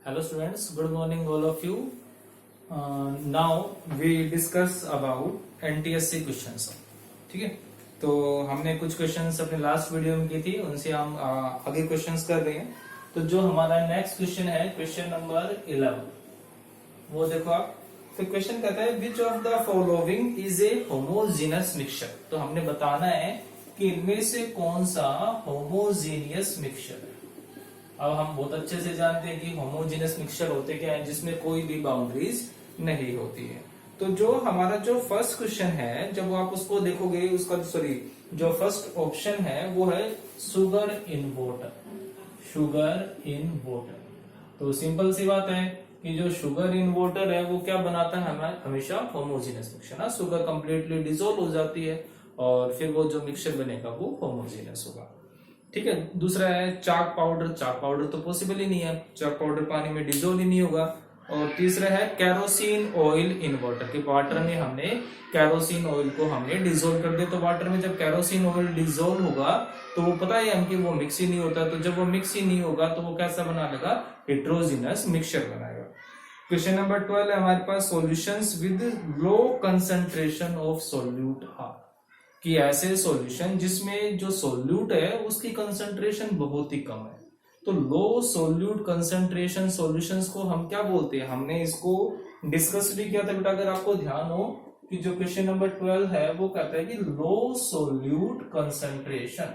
Hello students, good morning all of you. Now we discuss about NTSC questions. ठीक है, तो हमने कुछ क्वेश्चंस अपने लास्ट वीडियो में की थी, उनसे हम आगे क्वेश्चंस कर रहे हैं. तो जो हमारा नेक्स्ट क्वेश्चन है, क्वेश्चन नंबर 11, वो देखो आप. तो क्वेश्चन कहता है which of the following is a homogeneous mixture. तो हमने बताना है कि इनमें से कौन सा होमोजीनियस मिक्सचर है. अब हम बहुत अच्छे से जानते हैं कि होमोजेनस मिक्सचर होते क्या है, जिसमें कोई भी बाउंड्रीज नहीं होती है. तो जो हमारा जो फर्स्ट क्वेश्चन है, जब आप उसको देखोगे, उसका जो फर्स्ट ऑप्शन है वो है sugar in water. Sugar in water. तो सिंपल सी बात है कि जो शुगर इन वाटर है वो क्या बनाता है, हमेशा होमोजेनस मिक्सचर ना. शुगर कंप्लीटली डिसॉल्व हो जाती है और फिर वो जो मिक्सचर बनेगा वो होमोजेनस होगा. ठीक है. दूसरा है चाक पाउडर. चाक पाउडर तो पॉसिबल ही नहीं है, चाक पाउडर पानी में डिजोल्व ही नहीं होगा. और तीसरा है कैरोसिन ऑयल इन वाटर. कि वाटर में हमने कैरोसिन ऑयल को हमने डिजोल्व कर दिया. तो वाटर में जब कैरोसिन ऑयल डिजोल्व होगा तो वो पता है हमको वो मिक्स ही नहीं होता. तो जब वो मिक्स ही नहीं होगा तो वो कैसा बना लेगा, हेट्रोजिनस मिक्सचर बनाएगा. क्वेश्चन नंबर 12 है हमारे पास solutions with low concentration of solute are. कि ऐसे सॉल्यूशन जिसमें जो सोल्यूट है उसकी कंसंट्रेशन बहुत ही कम है. तो लो सोल्यूट कंसंट्रेशन सॉल्यूशंस को हम क्या बोलते हैं, हमने इसको डिस्कस भी किया था बेटा. अगर आपको ध्यान हो कि जो क्वेश्चन नंबर 12 है वो कहता है कि low solute concentration,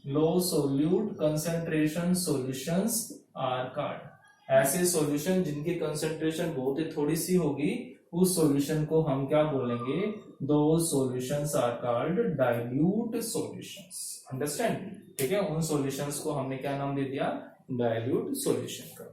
low solute concentration solutions are called. ऐसे सॉल्यूशन जिनकी कंसंट्रेशन बहुत ही थोड़ी सी होगी, उस सॉल्यूशन को हम क्या बोलेंगे, दो solutions are called dilute solutions. Understand. ठीक है, उन सॉल्यूशंस को हमने क्या नाम दे दिया, डाइल्यूट सॉल्यूशन का.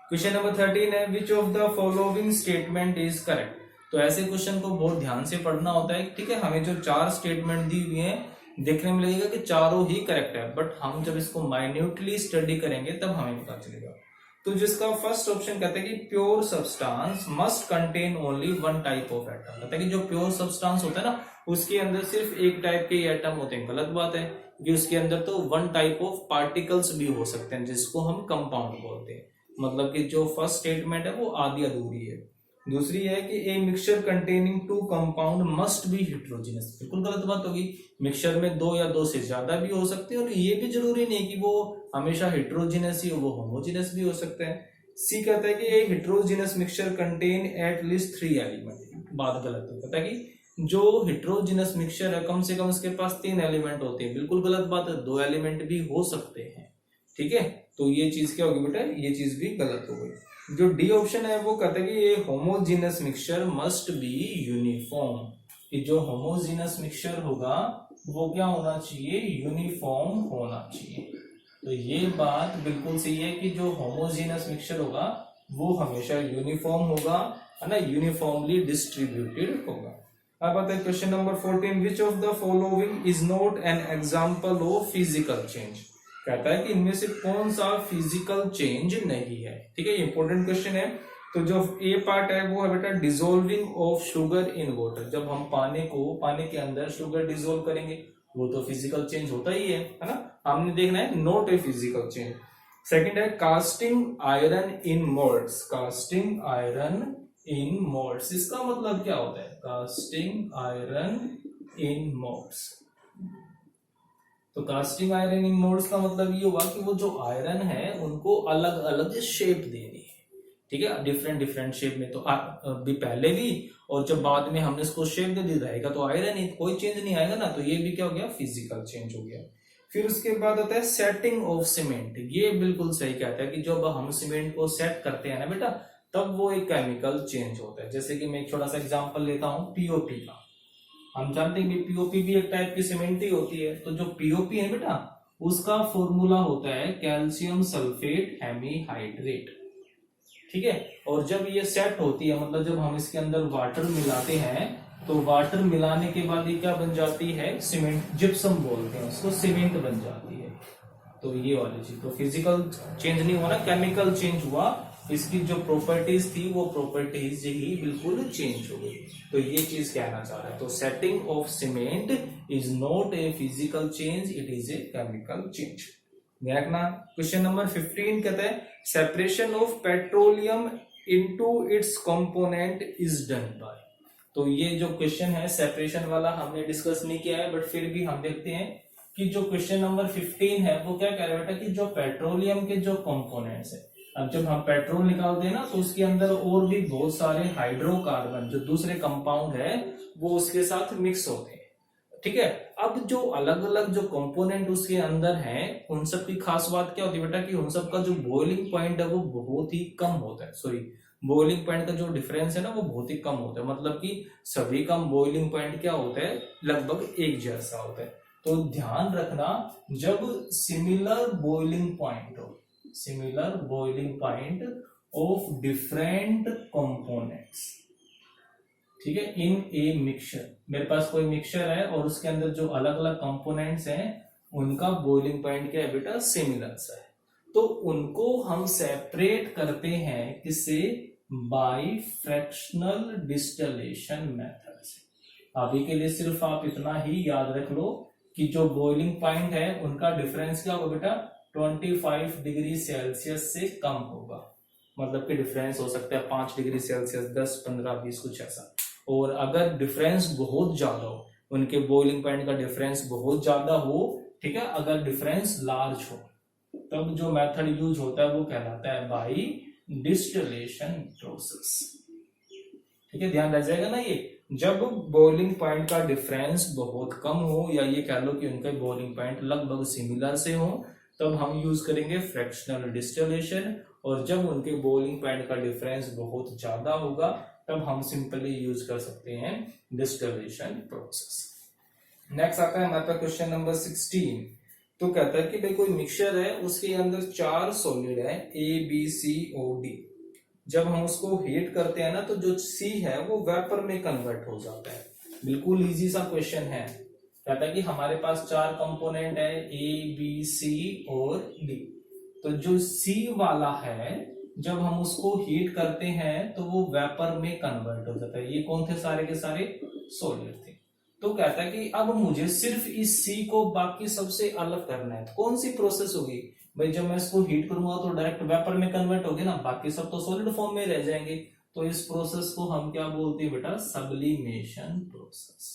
क्वेश्चन नंबर 13 है which of the following statement is correct. तो ऐसे क्वेश्चन को बहुत ध्यान से पढ़ना होता है. ठीक है, हमें जो 4 स्टेटमेंट दी हुई है, देखने में लगेगा कि चारों ही करेक्ट है, बट हम जब इसको माइन्यूटली स्टडी करेंगे तब हमें पता चलेगा. तो जिसका फर्स्ट ऑप्शन कहता है कि pure substance must contain only one type of atom. कहता है कि जो प्योर सब्सटेंस होता है ना, उसके अंदर सिर्फ एक टाइप के एटम होते हैं. गलत बात है कि उसके अंदर तो वन टाइप ऑफ पार्टिकल्स भी हो सकते हैं, जिसको हम कंपाउंड बोलते हैं. मतलब कि जो फर्स्ट स्टेटमेंट है वो आधी अधूरी है. दूसरी है कि a mixture containing two compound must be heterogeneous. बिल्कुल गलत बात होगी. मिक्सचर में 2 या 2 से ज्यादा भी हो सकते हैं और ये भी जरूरी नहीं कि वो हमेशा हेट्रोजीनस ही हो, वो होमोजीनस भी हो सकते हैं. सी कहता है कि a heterogeneous mixture contain at least 3 element. बात गलत है. कहता है कि जो हेट्रोजीनस मिक्सचर है कम से कम उसके पास 3 एलिमेंट होते हैं. बिल्कुल गलत बात है, 2 एलिमेंट भी हो सकते हैं. ठीक है, तो ये चीज क्या होगी बेटा, ये चीज भी गलत हो गई. जो डी ऑप्शन है वो कहता है कि ये homogeneous mixture must be uniform. कि जो होमोजीनस मिक्सचर होगा वो क्या होना चाहिए, यूनिफॉर्म होना चाहिए. तो ये बात बिल्कुल सही है कि जो होमोजीनस मिक्सचर होगा वो हमेशा यूनिफॉर्म होगा, है ना, यूनिफॉर्मली डिस्ट्रीब्यूटेड होगा. अब आता है question number 14 which of the following is not an example of physical change. कहता है कि इनमें से कौन सा फिजिकल चेंज नहीं है. ठीक है, इंपॉर्टेंट क्वेश्चन है. तो जो ए पार्ट है वो है बेटा dissolving of sugar in water. जब हम पानी के अंदर शुगर डिसॉल्व करेंगे वो तो फिजिकल चेंज होता ही है ना. हमने देखना है not a physical change. Second है casting iron in moulds. Casting iron in moulds, इसका मतलब क्या होता है, कास्टिंग आयरन इन मोल्ड्स. तो कास्टिंग आयरन इन मोल्ड्स का मतलब ये हुआ कि वो जो आयरन है उनको अलग अलग शेप देनी है. ठीक है, डिफरेंट शेप में. तो भी पहले भी और जब बाद में हमने इसको शेप दे दी रहेगा तो आयरन ही, कोई चेंज नहीं आएगा ना. तो ये भी क्या हो गया, फिजिकल चेंज हो गया. फिर उसके बाद आता है सेटिंग ऑफ सीमेंट. ये बिल्कुल सही कहता है कि जब हम सीमेंट को सेट करते हैं ना बेटा, तब वो एक केमिकल चेंज होता है. जैसे कि मैं एक छोटा सा एग्जाम्पल लेता हूँ पीओपी का. हम जानते हैं कि पीओपी भी एक टाइप की सीमेंट ही होती है. तो जो पीओपी है बेटा, उसका फॉर्मूला होता है कैल्शियम सल्फेट हेमीहाइड्रेट. ठीक है, और जब ये सेट होती है, मतलब जब हम इसके अंदर वाटर मिलाते हैं, तो वाटर मिलाने के बाद ये क्या बन जाती है, सीमेंट. जिप्सम बोलते हैं उसको, सीमेंट बन जाती है. तो ये वाली चीज, तो फिजिकल चेंज नहीं हुआ ना, केमिकल चेंज हुआ. इसकी जो प्रॉपर्टीज थी वो प्रॉपर्टीज ही बिल्कुल चेंज हो गई. तो ये चीज कहना चाह रहा है. तो setting of cement is not a physical change, it is a chemical change. ध्यान रखना। क्वेश्चन नंबर 15 कहता है separation of petroleum into its component is done by. तो ये जो क्वेश्चन है सेपरेशन वाला हमने डिस्कस नहीं किया है, बट फिर भी हम देखते हैं कि जो क्वेश्चन नंबर 15 है वो क्या कह रहा है बेटा कि जो पेट्रोलियम के जो कंपोनेंट्स है, अब जब हम पेट्रोल निकालते हैं ना तो उसके अंदर और भी बहुत सारे हाइड्रोकार्बन जो दूसरे कंपाउंड है वो उसके साथ मिक्स होते हैं, ठीक है। अब जो अलग अलग जो कंपोनेंट उसके अंदर हैं उन सब की खास बात क्या होती है बेटा कि उन सब का जो बॉइलिंग पॉइंट है वो बहुत ही कम होता है, सॉरी बॉइलिंग पॉइंट का जो डिफरेंस है ना वो बहुत ही कम होता है, मतलब कि सभी का बॉइलिंग पॉइंट क्या होता है लगभग एक जैसा होता है। तो ध्यान रखना जब सिमिलर बॉइलिंग पॉइंट हो, similar boiling point of different components, ठीक है, इन ए मिक्सचर, मेरे पास कोई मिक्सचर है और उसके अंदर जो अलग अलग कंपोनेंट्स हैं उनका बॉइलिंग पॉइंट क्या है बेटा सिमिलर सा है, तो उनको हम सेपरेट करते हैं किससे, बाय फ्रैक्शनल डिस्टिलेशन मेथड से। अभी के लिए सिर्फ आप इतना ही याद रख लो कि जो बॉइलिंग पॉइंट है उनका डिफरेंस क्या होगा बेटा 25 डिग्री सेल्सियस से कम होगा, मतलब कि डिफरेंस हो सकता है 5 डिग्री सेल्सियस, 10, 15, 20 कुछ ऐसा। और अगर डिफरेंस बहुत ज्यादा हो, उनके बॉइलिंग पॉइंट का डिफरेंस बहुत ज्यादा हो, ठीक है, अगर डिफरेंस लार्ज हो तब जो मेथड यूज होता है वो कहलाता है बाय डिस्टिलेशन प्रोसेस, ठीक है, ध्यान रह जाएगा ना ये। जब बॉइलिंग पॉइंट का डिफरेंस बहुत कम हो या ये कह लो कि उनके बॉइलिंग पॉइंट लगभग सिमिलर से हो तब हम यूज करेंगे फ्रैक्शनल डिस्टिलेशन, और जब उनके बॉइलिंग पॉइंट का डिफरेंस बहुत ज्यादा होगा तब हम सिंपली यूज कर सकते हैं डिस्टिलेशन प्रोसेस। नेक्स्ट आता है हमारे पास क्वेश्चन नंबर 16। तो कहता है कि भाई कोई मिक्सचर है उसके अंदर 4 सॉलिड है ABCOD, जब हम उसको हीट करते हैं ना तो जो C है वो वेपर में कन्वर्ट हो जाता है। बिल्कुल इजी सा क्वेश्चन है, कहता है कि हमारे पास 4 कंपोनेंट है ABC और D, तो जो C वाला है जब हम उसको हीट करते हैं तो वो वेपर में कन्वर्ट हो जाता है। ये कौन थे, सारे के सारे सॉलिड थे। तो कहता है कि अब मुझे सिर्फ इस C को बाकी सबसे अलग करना है, तो कौन सी प्रोसेस होगी भाई, जब मैं इसको हीट करूंगा तो डायरेक्ट वेपर में कन्वर्ट होगी ना, बाकी सब तो सॉलिड फॉर्म में रह जाएंगे। तो इस प्रोसेस को हम क्या बोलते हैं बेटा, सब्लिमेशन प्रोसेस।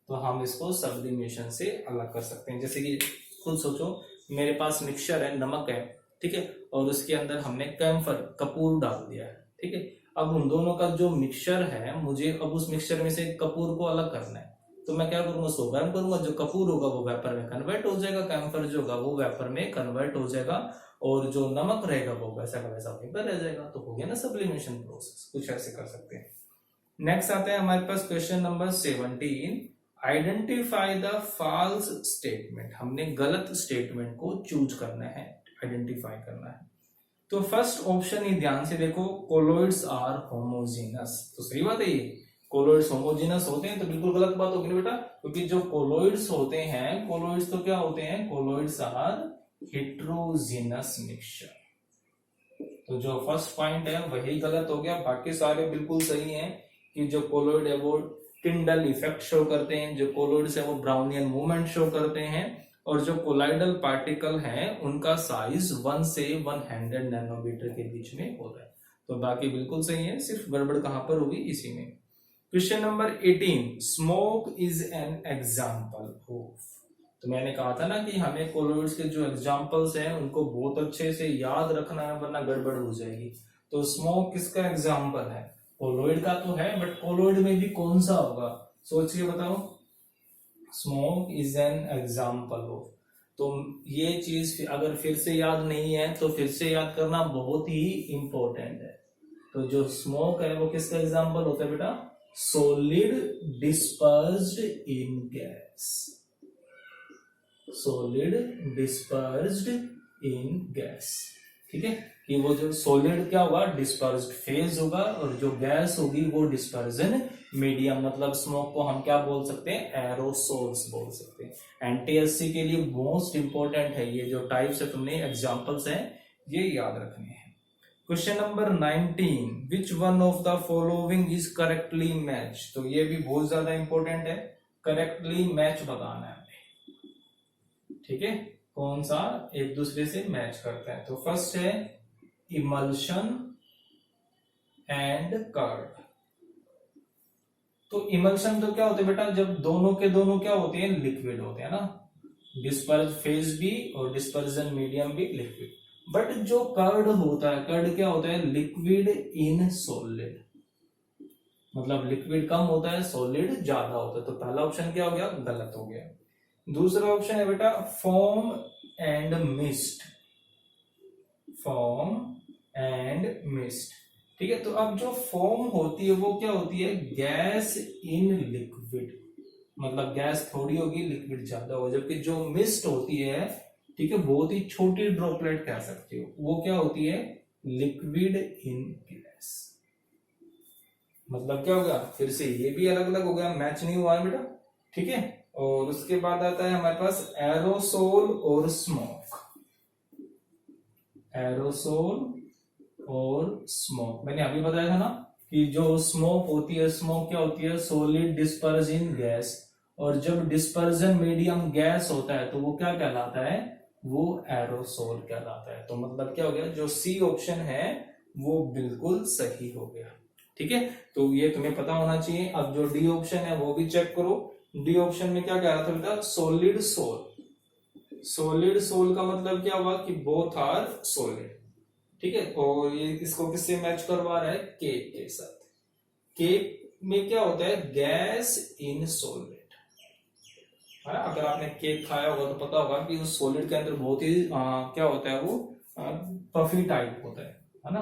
तो हम इसको सब्लिमेशन से अलग कर सकते हैं। जैसे कि खुद सोचो, मेरे पास मिक्सचर है, नमक है, ठीक है, और उसके अंदर हमने कैम्फर कपूर डाल दिया है, ठीक है। अब उन दोनों का जो मिक्सचर है मुझे अब उस मिक्सचर में से कपूर को अलग करना है, तो मैं क्या करूंगा, उसको गर्म करूंगा, जो कपूर होगा वो वेपर में कन्वर्ट हो जाएगा, कैम्फर जो होगा वो वेपर में कन्वर्ट हो जाएगा, और जो नमक रहेगा वो वैसा का वैसा वहीं पर रह जाएगा। तो हो गया ना सब्लिमेशन प्रोसेस, कुछ ऐसे कर सकते हैं। नेक्स्ट आता है हमारे पास question number 17। Identify the false statement, हमने गलत स्टेटमेंट को चूज करना है, आइडेंटिफाई करना है। तो फर्स्ट ऑप्शन ही ध्यान से देखो, कोलोइड्स आर होमोजेनस, तो सही बात है ये, कोलोइड्स होमोजेनस होते हैं, तो बिल्कुल गलत बात होगी ना बेटा, क्योंकि जो कोलोइड्स होते हैं, कोलोइड्स तो क्या होते हैं, कोलोइड्स आर हेट्रोजेनस मिक्सचर। तो जो फर्स्ट पॉइंट है वही गलत हो गया, बाकी सारे बिल्कुल सही हैं कि जो कोलोइड है वो टिंडल इफेक्ट शो करते हैं, जो कोलोइड्स है वो ब्राउनियन मूवमेंट शो करते हैं, और जो कोलाइडल पार्टिकल हैं उनका साइज 1 से 100 नैनोमीटर के बीच में होता है। तो बाकी बिल्कुल सही है, सिर्फ गड़बड़ कहां पर होगी, इसी में। Question number 18, smoke is an example of. तो मैंने कहा था ना कि हमें कोलोइड्स के जो एग्जाम्पल्स हैं उनको बहुत अच्छे से याद रखना है वरना गड़बड़ हो जाएगी। तो स्मोक किसका एग्जाम्पल है, कोलोइड का तो है, बट कोलोइड में भी कौन सा होगा, सोच के बताओ। Smoke is an example of, तो ये चीज अगर फिर से याद नहीं है तो फिर से याद करना बहुत ही इंपॉर्टेंट है। तो जो स्मोक है वो किसका एग्जाम्पल होता है बेटा, सॉलिड डिस्पर्स्ड इन गैस, सॉलिड डिस्पर्स्ड इन गैस, ठीक है। कि वो जो सॉलिड क्या होगा, डिस्पर्स्ड फेज होगा, और जो गैस होगी वो डिस्पर्जन मीडियम, मतलब स्मोक को हम क्या बोल सकते हैं, एरोसोल्स बोल सकते हैं। एनटीएससी के लिए मोस्ट इंपॉर्टेंट है ये जो टाइप्स है, तुमने एग्जांपल्स हैं ये याद रखने हैं। Question number 19, which one of the following is correctly match. तो ये भी बहुत ज्यादा इंपॉर्टेंट है, करेक्टली मैच बताना है, ठीक है। कौन सा एक दूसरे से मैच करता है। तो फर्स्ट है इमल्शन एंड कर्ड। तो इमल्शन तो क्या होता है बेटा, जब दोनों के दोनों क्या होते हैं, लिक्विड होते हैं ना, डिस्पर्ज फेज भी और डिस्पर्जन मीडियम भी लिक्विड। बट जो कर्ड होता है, कर्ड क्या होता है, लिक्विड इन सॉलिड, मतलब लिक्विड कम होता है, सॉलिड ज्यादा होता है। तो पहला ऑप्शन क्या हो गया, गलत हो गया। दूसरा ऑप्शन है बेटा foam and mist, foam and mist. ठीक है, तो अब जो फोम होती है वो क्या होती है, गैस इन लिक्विड, मतलब गैस थोड़ी होगी, लिक्विड ज्यादा होगा। जबकि जो मिस्ट होती है, ठीक है, बहुत ही छोटी ड्रॉपलेट कह सकते हो, वो क्या होती है, लिक्विड इन गैस। मतलब क्या होगा, फिर से ये भी अलग अलग हो गया, मैच नहीं हुआ है बेटा। ठीक है, और उसके बाद आता है हमारे पास एरोसोल और स्मोक। एरोसोल और स्मोक, मैंने अभी बताया था ना कि जो स्मोक होती है, स्मोक क्या होती है, सॉलिड डिस्पर्ज इन गैस, और जब डिस्पर्जन मीडियम गैस होता है तो वो क्या कहलाता है, वो एरोसोल कहलाता है। तो मतलब क्या हो गया, जो सी ऑप्शन है वो बिल्कुल सही हो गया। ठीक है, तो ये तुम्हें पता होना चाहिए। अब जो डी ऑप्शन है वो भी चेक करो। डी ऑप्शन में क्या कह रहा था बेटा, सॉलिड सोल। सॉलिड सोल का मतलब क्या हुआ कि बोथ आर सॉलिड। ठीक है, और ये इसको किससे मैच करवा रहा है, केक के साथ। केक में क्या होता है, गैस इन सॉलिड है ना। अगर आपने केक खाया होगा तो पता होगा कि उस सॉलिड के अंदर बहुत ही क्या होता है, वो पफी टाइप होता है ना।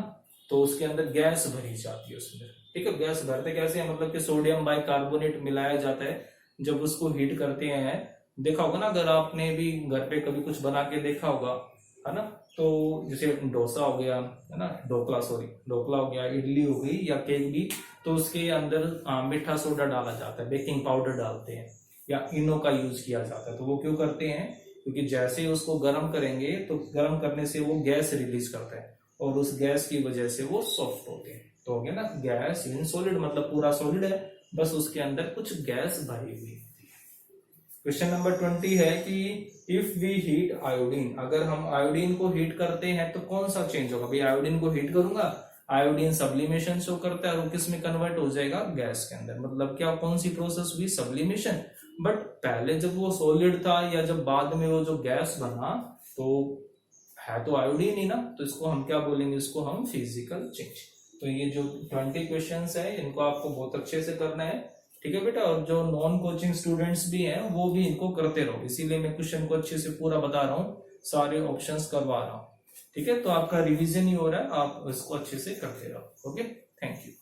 तो उसके अंदर गैस भरी जाती है उसमें। ठीक है, गैस भरते कैसे है, मतलब कि सोडियम बाइकार्बोनेट मिलाया जाता है, जब उसको हीट करते हैं। देखा होगा ना, अगर आपने भी घर पे कभी कुछ बना के देखा होगा, है ना, तो जैसे डोसा हो गया, है ना, ढोकला हो गया, इडली हो गई या केक भी, तो उसके अंदर मीठा सोडा डाला जाता है, बेकिंग पाउडर डालते हैं या इनो का यूज किया जाता है। तो वो क्यों करते हैं, क्योंकि जैसे ही उसको गर्म करेंगे तो गर्म करने से वो गैस रिलीज करता है, और उस गैस की वजह से वो सॉफ्ट होते हैं। तो हो गया ना, गैस इन सॉलिड, मतलब पूरा सॉलिड है, बस उसके अंदर कुछ गैस भरी हुई। क्वेश्चन नंबर 20 है कि इफ वी हीट आयोडीन, अगर हम आयोडीन को हीट करते हैं तो कौन सा चेंज होगा। भाई आयोडीन को हीट करूंगा, आयोडीन सब्लिमेशन शो करता है, और किस में कन्वर्ट हो जाएगा, गैस के अंदर। मतलब क्या, कौन सी प्रोसेस हुई, सब्लिमेशन। बट पहले जब वो सॉलिड था या जब बाद में वो जो गैस बना, तो है तो आयोडीन ही ना, तो इसको हम क्या बोलेंगे, इसको हम फिजिकल चेंज। तो ये जो 20 क्वेश्चंस है इनको आपको बहुत अच्छे से करना है। ठीक है बेटा, और जो नॉन कोचिंग स्टूडेंट्स भी हैं वो भी इनको करते रहो, इसीलिए मैं क्वेश्चन को अच्छे से पूरा बता रहा हूँ, सारे ऑप्शंस करवा रहा हूँ। ठीक है, तो आपका रिवीजन ही हो रहा है, आप इसको अच्छे से करते रहो। Okay, thank you.